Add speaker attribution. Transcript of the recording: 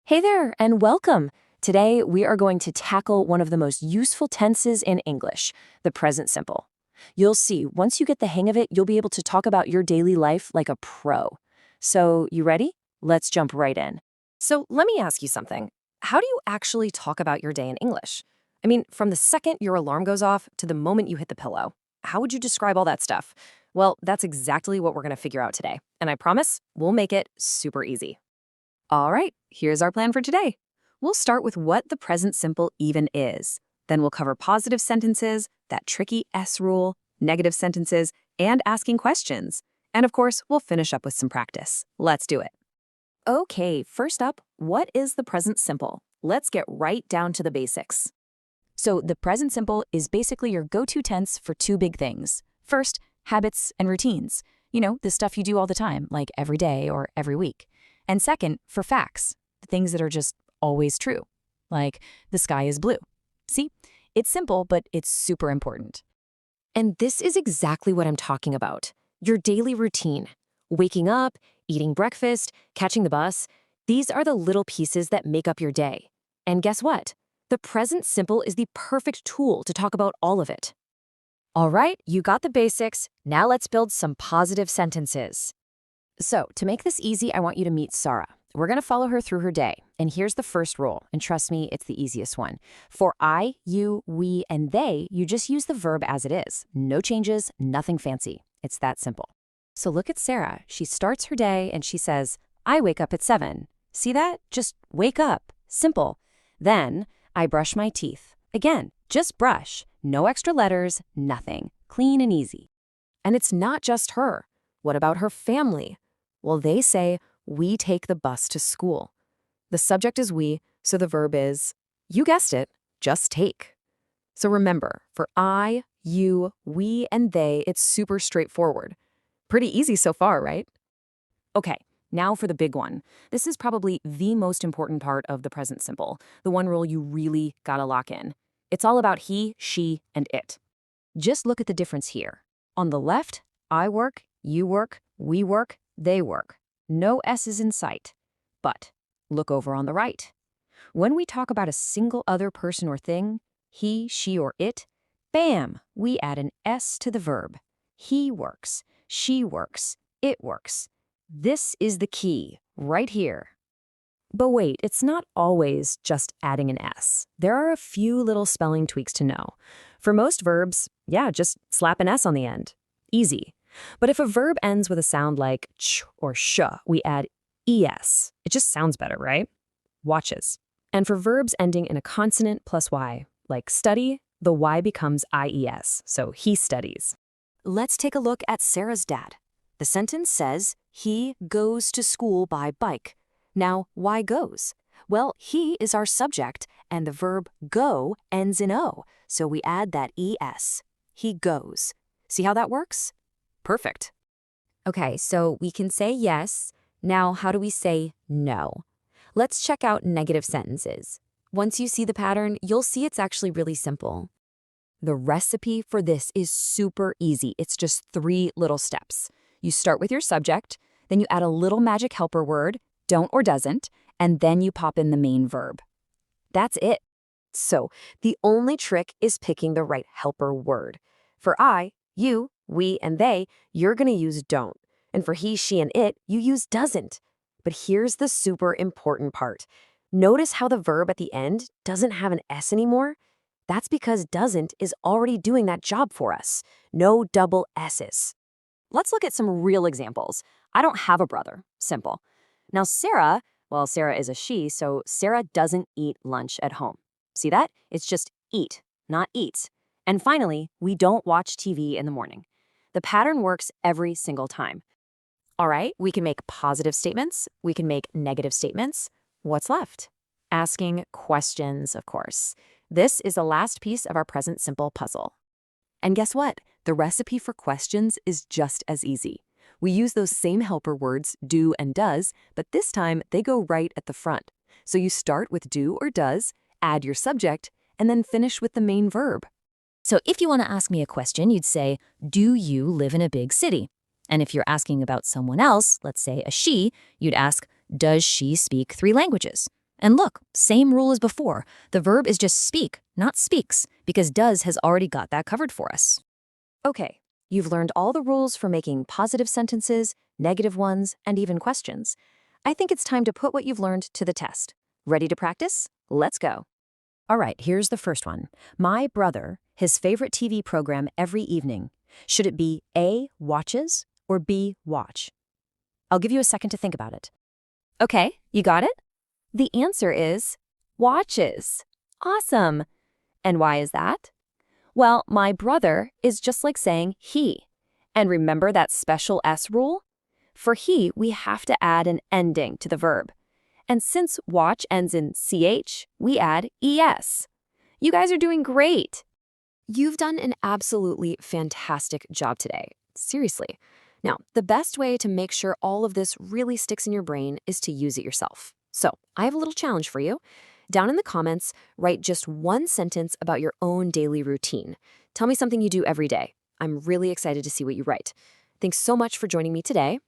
Speaker 1: Hey there, and welcome. Today, we are going to tackle one of the most useful tenses in English, the present simple. You'll see, once you get the hang of it, you'll be able to talk about your daily life like a pro. So, you ready? Let's jump right in.
Speaker 2: So let me ask you something. How do you actually talk about your day in English? I mean, from the second your alarm goes off to the moment you hit the pillow. How would you describe all that stuff? Well, that's exactly what we're going to figure out today. And I promise we'll make it super easy. All right, here's our plan for today. We'll start with what the present simple even is. Then we'll cover positive sentences, that tricky S rule, negative sentences, and asking questions. And of course, we'll finish up with some practice. Let's do it. Okay, first up, what is the present simple? Let's get right down to the basics.
Speaker 1: So, the present simple is basically your go-to tense for two big things. First, habits and routines. You know, the stuff you do all the time, like every day or every week. And second, for facts, the things that are just always true, like the sky is blue. See, it's simple, but it's super important.
Speaker 2: And this is exactly what I'm talking about. Your daily routine. Waking up, eating breakfast, catching the bus. These are the little pieces that make up your day. And guess what? The present simple is the perfect tool to talk about all of it. All right, you got the basics. Now let's build some positive sentences. So, to make this easy, I want you to meet Sarah. We're going to follow her through her day. And here's the first rule, and trust me, it's the easiest one. For I, you, we, and they, you just use the verb as it is. No changes, nothing fancy. It's that simple. So look at Sarah. She starts her day and she says, I wake up at 7. See that? Just wake up. Simple. Then, I brush my teeth. Again, just brush. No extra letters, nothing. Clean and easy. And it's not just her. What about her family? Well, they say, we take the bus to school. The subject is we, so the verb is, you guessed it, just take. So remember, for I, you, we, and they, it's super straightforward. Pretty easy so far, right? Okay, now for the big one. This is probably the most important part of the present simple, the one rule you really gotta lock in. It's all about he, she, and it. Just look at the difference here. On the left, I work, you work, we work, they work. No S's in sight. But look over on the right. When we talk about a single other person or thing, he, she, or it, bam, we add an S to the verb. He works, she works, it works. This is the key, right here. But wait, it's not always just adding an S. There are a few little spelling tweaks to know. For most verbs, yeah, just slap an S on the end. Easy. But if a verb ends with a sound like ch or sh, we add es. It just sounds better, right? Watches. And for verbs ending in a consonant plus y, like study, the y becomes ies, so he studies. Let's take a look at Sarah's dad. The sentence says, he goes to school by bike. Now, why goes? Well, he is our subject, and the verb go ends in o, so we add that es. He goes. See how that works? Perfect. Okay, so we can say yes. Now, how do we say no? Let's check out negative sentences. Once you see the pattern, you'll see it's actually really simple. The recipe for this is super easy. It's just 3 little steps. You start with your subject, then you add a little magic helper word, don't or doesn't, and then you pop in the main verb. That's it. So, the only trick is picking the right helper word. For I, you, we, and they, you're going to use don't. And for he, she, and it, you use doesn't. But here's the super important part. Notice how the verb at the end doesn't have an S anymore? That's because doesn't is already doing that job for us. No double S's. Let's look at some real examples. I don't have a brother. Simple. Now Sarah, well, Sarah is a she, so Sarah doesn't eat lunch at home. See that? It's just eat, not eats. And finally, we don't watch TV in the morning. The pattern works every single time. All right, we can make positive statements. We can make negative statements. What's left? Asking questions, of course. This is the last piece of our present simple puzzle. And guess what? The recipe for questions is just as easy. We use those same helper words, do and does, but this time they go right at the front. So you start with do or does, add your subject, and then finish with the main verb. So if you want to ask me a question, you'd say, do you live in a big city? And if you're asking about someone else, let's say a she, you'd ask, does she speak 3 languages?
Speaker 1: And look, same rule as before. The verb is just speak, not speaks, because does has already got that covered for us.
Speaker 2: Okay, you've learned all the rules for making positive sentences, negative ones, and even questions. I think it's time to put what you've learned to the test. Ready to practice? Let's go.
Speaker 1: All right, here's the first one. My brother, his favorite TV program every evening. Should it be A, watches, or B, watch? I'll give you a second to think about it.
Speaker 2: Okay, you got it? The answer is watches. Awesome. And why is that? Well, my brother is just like saying he. And remember that special S rule? For he, we have to add an ending to the verb. And since watch ends in CH, we add ES. You guys are doing great. You've done an absolutely fantastic job today. Seriously. Now, the best way to make sure all of this really sticks in your brain is to use it yourself. So, I have a little challenge for you. Down in the comments, write just one sentence about your own daily routine. Tell me something you do every day. I'm really excited to see what you write. Thanks so much for joining me today.